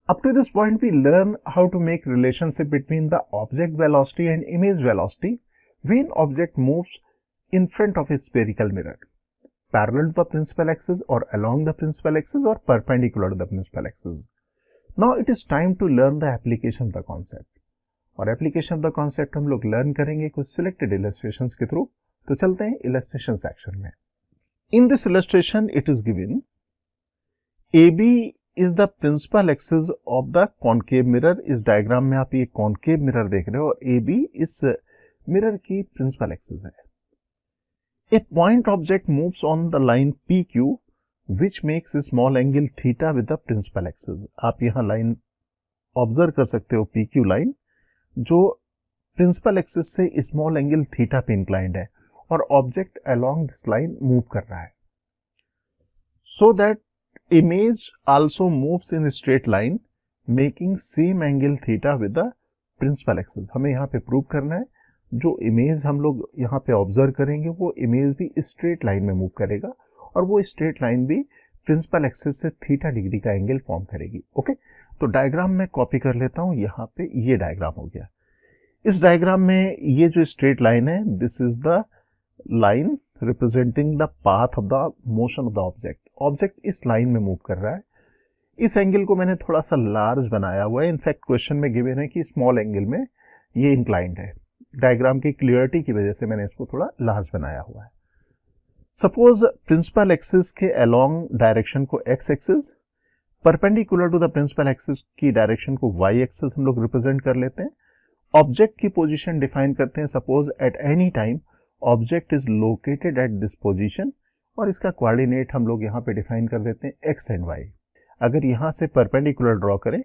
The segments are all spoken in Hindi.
Up to this point, we learn how to make relationship between the object velocity and image velocity when object moves in front of a spherical mirror, parallel to the principal axis or along the principal axis or perpendicular to the principal axis. Now it is time to learn the application of the concept. और एप्लीकेशन ऑफ द कॉन्सेप्ट हम लोग लर्न करेंगे कुछ सिलेक्टेड इलस्ट्रेशंस के थ्रू। तो चलते हैं इलस्ट्रेशन सेक्शन में। In this illustration it is given AB is the principal axis of the concave mirror. इस डायग्राम में आप ये कॉनकेव मिरर देख रहे हो और AB इस मिरर की प्रिंसिपल एक्सिस है। A point object moves on the line PQ which makes a small angle theta with the principal axis. आप यहां लाइन ऑब्जर्व कर सकते हो, PQ लाइन जो प्रिंसिपल एक्सिस से स्मॉल एंगल थीटा पे इंक्लाइंड है और object along this line move कर रहा है। So that image also moves in straight line making same angle theta with the principal axis. हमें यहाँ पे प्रूव करना है जो इमेज हम लोग यहाँ पे ऑब्जर्व करेंगे वो इमेज भी स्ट्रेट लाइन में मूव करेगा और वो स्ट्रेट लाइन भी प्रिंसिपल एक्सिस से थीटा डिग्री का एंगल फॉर्म करेगी। ओके, तो डायग्राम में कॉपी कर लेता हूं। यहाँ पे ये डायग्राम हो गया। इस डायग्राम में ये जो स्ट्रेट लाइन है this is the line representing the path of the motion of the object. Object इस लाइन में मूव कर रहा है। इस एंगल को मैंने थोड़ा सा लार्ज बनाया हुआ है। इनफैक्ट क्वेश्चन में गिवन है कि स्मॉल एंगल में ये इंक्लाइंड है। डायग्राम की क्लियरिटी की वजह से मैंने इसको थोड़ा लार्ज बनाया हुआ है। सपोज प्रिंसिपल एक्सिस के अलोंग डायरेक्शन को X axis, perpendicular to the principal axis की डायरेक्शन को y एक्सिस हम लोग रिप्रेजेंट कर लेते हैं। ऑब्जेक्ट की पोजीशन डिफाइन करते हैं। Suppose at any time object is located at this position और इसका कोऑर्डिनेट हम लोग यहाँ पे डिफाइन कर देते हैं x एंड y। अगर यहाँ से परपेंडिकुलर ड्रॉ करें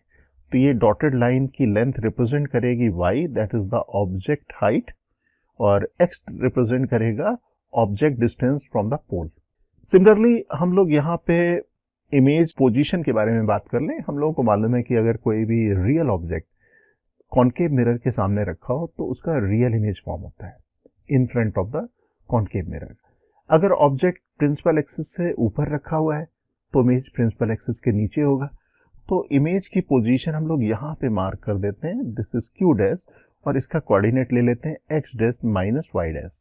तो ये डॉटेड लाइन की लेंथ रिप्रेजेंट करेगी y, that is the object height, और x रिप्रेजेंट करेगा object distance from the pole. Similarly हम लोग यहाँ पे इमेज पोजीशन के बारे में बात कर लें। हम लोगों को मालूम है कि अगर कोई भी रियल ऑब्जेक्ट कॉनकेव मिरर के सामने रखा हो तो उसका रियल इमेज फॉर्म होता है in front of the concave mirror. अगर ऑब्जेक्ट प्रिंसिपल एक्सिस से ऊपर रखा हुआ है तो इमेज प्रिंसिपल एक्सिस के नीचे होगा। तो इमेज की पोजीशन हम लोग यहाँ पे मार्क कर देते हैं, दिस इज Q डैश, और इसका कोऑर्डिनेट ले लेते हैं x dash minus y dash.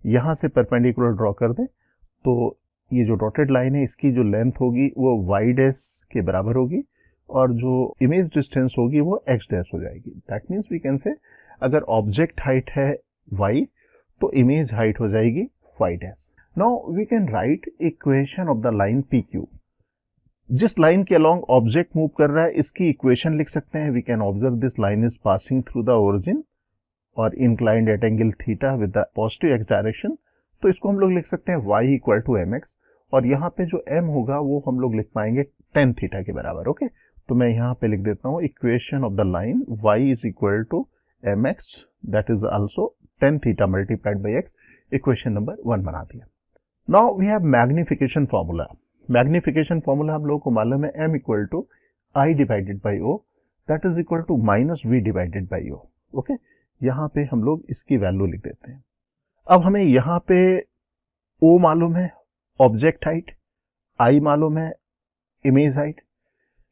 यहाँ से परपेंडिकुलर ड्रॉ कर दें तो ये जो डॉटेड लाइन है इसकी जो लेंथ होगी वो y डैश के बराबर होगी और जो इमेज डिस्टेंस होगी वो x डैश हो जाएगी। That means we can say अगर ऑब्जेक्ट हाइट है y तो इमेज हाइट हो जाएगी y dash. Now we can write equation of the line PQ। जिस लाइन के अलोंग ऑब्जेक्ट मूव कर रहा है इसकी इक्वेशन लिख सकते हैं। We can observe this line is passing through the origin और inclined at angle theta with the positive x direction. तो इसको हम लोग लिख सकते हैं y इक्वल टू mx और यहाँ पे जो m होगा वो हम लोग लिख पाएंगे tan थीटा के बराबर। ओके, तो मैं यहाँ पे लिख देता हूँ equation of the line y is equal to mx that is also tan theta multiplied by x। Equation number 1 बना दिया। Now we have magnification formula. Magnification formula हम लोगों को मालूम है m equal to i divided by o that is equal to minus v divided by o। Okay, यहाँ पे हम लोग इसकी वैल्यू लिख देते हैं। अब हमें यहाँ पे O मालूम है ऑब्जेक्ट हाइट, I मालूम है इमेज हाइट,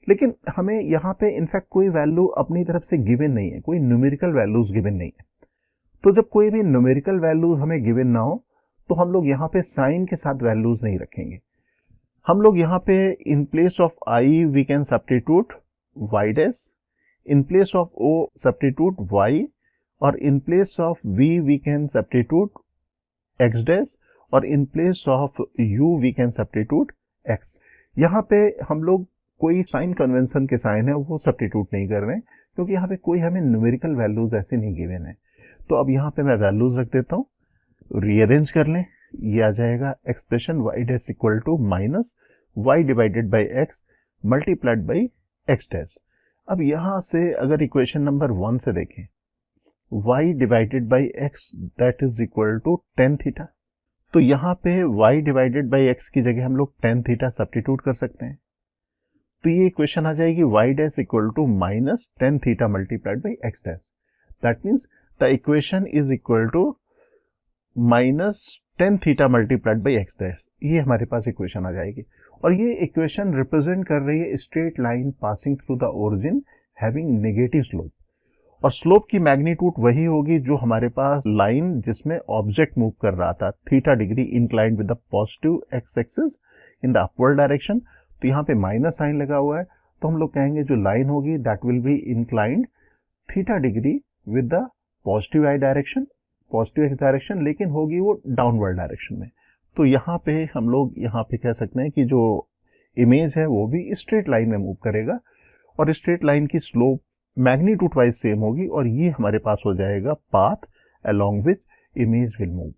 लेकिन हमें यहाँ पे इनफैक्ट कोई वैल्यू अपनी तरफ से गिवन नहीं है, कोई न्यूमेरिकल वैल्यूज गिवन नहीं है। तो जब कोई भी न्यूमेरिकल वैल्यूज हमें गिवन ना हो तो हम लोग यहाँ पे साइन के साथ वैल्यूज नहीं रखेंगे। हम लोग यहाँ पे in place of I we can substitute y dash, in place of O substitute y, और in place of v we can substitute x dash, और in place of u we can substitute x। यहाँ पे हम लोग कोई साइन कन्वेंशन के साइन है वो सब्स्टिट्यूट नहीं कर रहे हैं क्योंकि यहाँ पे कोई हमें न्यूमेरिकल वैल्यूज ऐसे नहीं गिवन है। तो अब यहाँ पे मैं वैल्यूज रख देता हूँ, रीअरेंज कर लें, ये आ जाएगा expression y dash equal to minus y divided by x multiplied by x dash. अब यहाँ से अगर इक्वेशन नंबर 1 से देखें y divided by x that is equal to tan theta, तो यहाँ पे y डिवाइडेड बाई x की जगह हम लोग tan थीटा सब्स्टिट्यूट कर सकते हैं। तो ये इक्वेशन आ जाएगी y dash equal to minus tan theta multiplied by x dash. That means the equation is equal to minus tan theta multiplied by x dash. ये हमारे पास इक्वेशन आ जाएगी। और ये इक्वेशन रिप्रेजेंट कर रही है straight line passing through the origin having negative slope. और स्लोप की मैग्नीट्यूड वही होगी जो हमारे पास लाइन जिसमें ऑब्जेक्ट मूव कर रहा था, theta degree inclined with the positive x axis in the upward direction. तो यहाँ पे माइनस साइन लगा हुआ है, तो हम लोग कहेंगे जो लाइन होगी that will be inclined theta degree with the positive I direction, positive x direction, लेकिन होगी वो डाउनवर्ड डायरेक्शन में। तो यहाँ पे हम लोग यहाँ पे कह सकते हैं कि जो इमेज है वो भी स्ट्रेट लाइन में मूव करेगा और स्ट्रेट लाइन की स्लोप मैग्नीट्यूड वाइज सेम होगी और ये हमारे पास हो जाएगा path along which image will move.